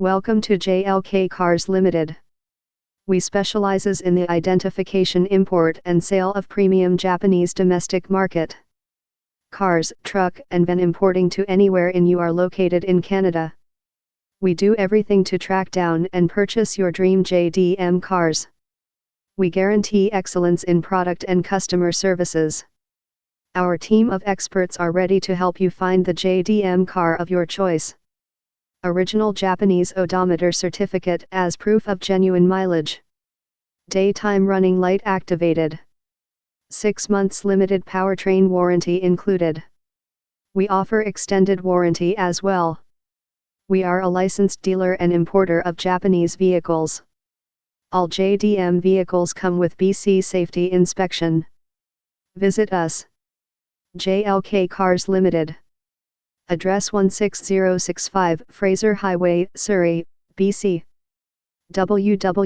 Welcome to JLK Cars Limited. We specializes in the identification, import and sale of premium Japanese domestic market cars, truck and van importing to anywhere in you are located in Canada. We do everything to track down and purchase your dream JDM cars. We guarantee excellence in product and customer services. Our team of experts are ready to help you find the JDM car of your choice. Original Japanese odometer certificate as proof of genuine mileage. Daytime running light activated. 6 months limited powertrain warranty included. We offer extended warranty as well. We are a licensed dealer and importer of Japanese vehicles. All JDM vehicles come with BC safety inspection. Visit us. JLK Cars Limited. Address 16065 Fraser Hwy, Surrey, BC. www.jlkcars.ca